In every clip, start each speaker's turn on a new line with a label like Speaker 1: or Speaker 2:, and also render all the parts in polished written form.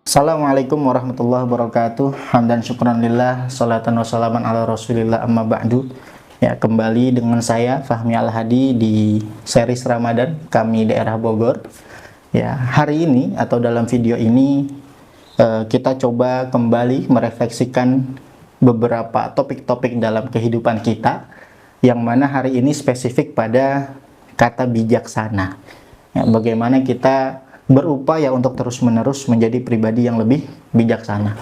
Speaker 1: Assalamualaikum warahmatullahi wabarakatuh. Hamdan syukran lillah, salatan wassalaman ala rasulillah, amma ba'du. Ya, kembali dengan saya Fahmi Al-Hadi di series Ramadan kami daerah Bogor. Ya, hari ini atau dalam video ini kita coba kembali merefleksikan beberapa topik-topik dalam kehidupan kita, yang mana hari ini spesifik pada kata bijaksana. Ya, bagaimana kita berupaya untuk terus-menerus menjadi pribadi yang lebih bijaksana.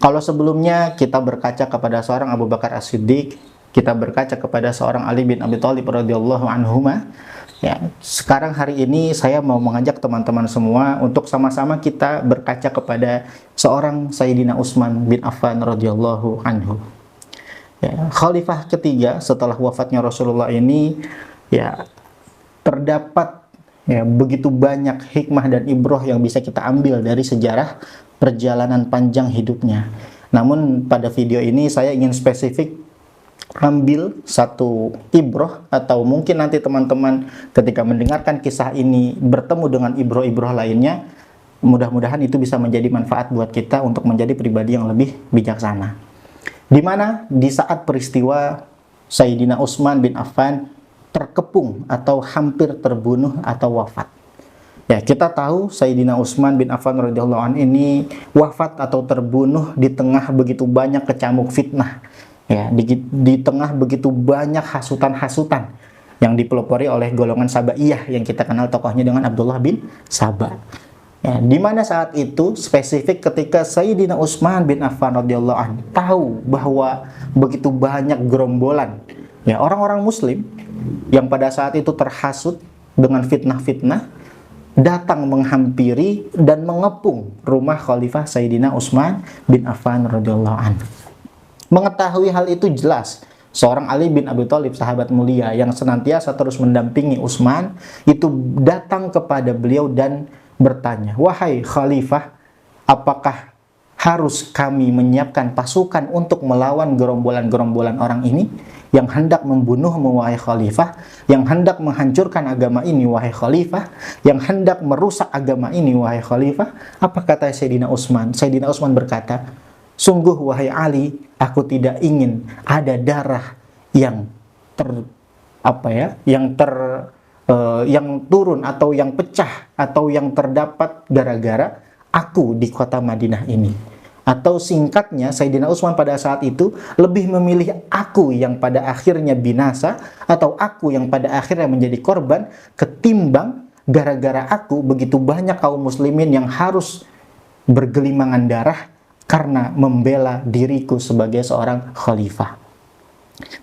Speaker 1: Kalau sebelumnya kita berkaca kepada seorang Abu Bakar As-Siddiq, kita berkaca kepada seorang Ali bin Abi Thalib radhiyallahu anhuma. Ya, sekarang hari ini saya mau mengajak teman-teman semua untuk sama-sama kita berkaca kepada seorang Sayyidina Utsman bin Affan radhiyallahu anhu. Ya, khalifah ketiga setelah wafatnya Rasulullah ini, ya, terdapat begitu banyak hikmah dan ibroh yang bisa kita ambil dari sejarah perjalanan panjang hidupnya. Namun pada video ini saya ingin spesifik ambil satu ibroh, atau mungkin nanti teman-teman ketika mendengarkan kisah ini bertemu dengan ibroh-ibroh lainnya, mudah-mudahan itu bisa menjadi manfaat buat kita untuk menjadi pribadi yang lebih bijaksana. Dimana di saat peristiwa Sayyidina Utsman bin Affan terkepung atau hampir terbunuh atau wafat. Ya, kita tahu Sayyidina Utsman bin Affan radhiyallahu anhu ini wafat atau terbunuh di tengah begitu banyak kecamuk fitnah. Ya, di tengah begitu banyak hasutan-hasutan yang dipelopori oleh golongan Sabaiyah yang kita kenal tokohnya dengan Abdullah bin Saba. Ya, di mana saat itu spesifik ketika Sayyidina Utsman bin Affan radhiyallahu anhu tahu bahwa begitu banyak gerombolan, ya, orang-orang muslim yang pada saat itu terhasut dengan fitnah-fitnah datang menghampiri dan mengepung rumah Khalifah Sayyidina Utsman bin Affan radhiyallahu anhu. Mengetahui hal itu jelas, seorang Ali bin Abi Thalib, sahabat mulia yang senantiasa terus mendampingi Utsman, itu datang kepada beliau dan bertanya, "Wahai Khalifah, apakah harus kami menyiapkan pasukan untuk melawan gerombolan-gerombolan orang ini yang hendak membunuhmu, wahai Khalifah, yang hendak menghancurkan agama ini, wahai Khalifah, yang hendak merusak agama ini, wahai Khalifah?" Apa kata Sayyidina Utsman? Sayyidina Utsman berkata, "Sungguh wahai Ali, aku tidak ingin ada darah yang yang turun atau yang pecah atau yang terdapat gara-gara aku di kota Madinah ini." Atau singkatnya, Sayyidina Utsman pada saat itu lebih memilih aku yang pada akhirnya binasa, atau aku yang pada akhirnya menjadi korban, ketimbang gara-gara aku begitu banyak kaum muslimin yang harus bergelimangan darah karena membela diriku sebagai seorang khalifah.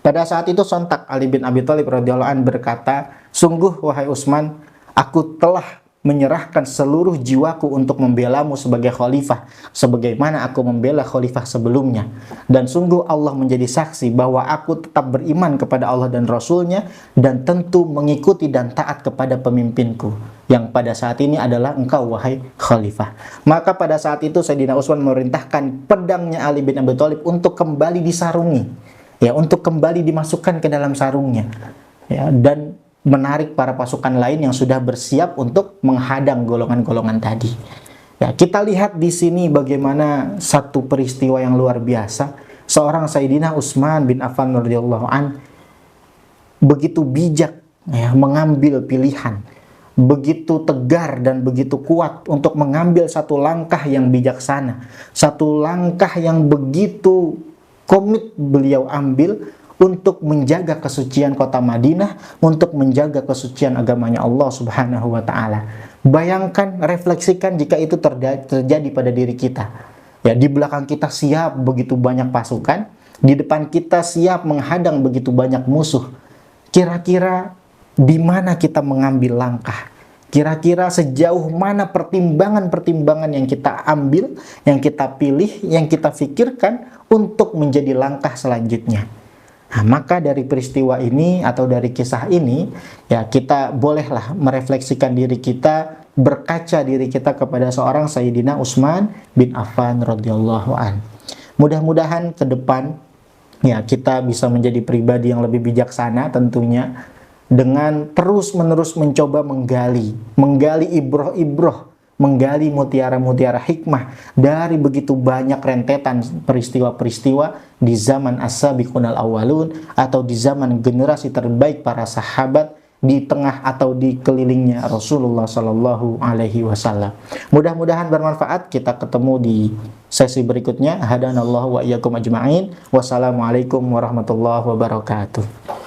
Speaker 1: Pada saat itu sontak Ali bin Abi Thalib radhiyallahu anhu berkata, "Sungguh wahai Utsman, aku telah menyerahkan seluruh jiwaku untuk membelamu sebagai khalifah, sebagaimana aku membela khalifah sebelumnya. Dan sungguh Allah menjadi saksi bahwa aku tetap beriman kepada Allah dan Rasulnya, dan tentu mengikuti dan taat kepada pemimpinku, yang pada saat ini adalah engkau wahai khalifah." Maka pada saat itu Sayyidina Utsman memerintahkan pedangnya Ali bin Abi Thalib untuk kembali disarungi, ya, untuk kembali dimasukkan ke dalam sarungnya, ya, dan menarik para pasukan lain yang sudah bersiap untuk menghadang golongan-golongan tadi. Ya, kita lihat di sini bagaimana satu peristiwa yang luar biasa. Seorang Sayyidina Utsman bin Affan radhiyallahu an begitu bijak, ya, mengambil pilihan, begitu tegar dan begitu kuat untuk mengambil satu langkah yang bijaksana, satu langkah yang begitu komit beliau ambil untuk menjaga kesucian kota Madinah, untuk menjaga kesucian agamanya Allah Subhanahu wa Ta'ala. Bayangkan, refleksikan jika itu terjadi pada diri kita. Ya, di belakang kita siap begitu banyak pasukan, di depan kita siap menghadang begitu banyak musuh. Kira-kira di mana kita mengambil langkah? Kira-kira sejauh mana pertimbangan-pertimbangan yang kita ambil, yang kita pilih, yang kita pikirkan untuk menjadi langkah selanjutnya? Nah, maka dari peristiwa ini atau dari kisah ini, ya, kita bolehlah merefleksikan diri kita, berkaca diri kita kepada seorang Sayyidina Utsman bin Affan radhiyallahu an. Mudah-mudahan ke depan, ya, kita bisa menjadi pribadi yang lebih bijaksana tentunya, dengan terus-menerus mencoba menggali ibroh-ibroh, menggali mutiara-mutiara hikmah dari begitu banyak rentetan peristiwa-peristiwa di zaman as-sabiqunal awwalun, atau di zaman generasi terbaik para sahabat, di tengah atau di kelilingnya Rasulullah Sallallahu Alaihi Wasallam. Mudah-mudahan bermanfaat. Kita ketemu di sesi berikutnya. Hadanallahu wa iyyakum ajma'in. Wassalamualaikum warahmatullahi wabarakatuh.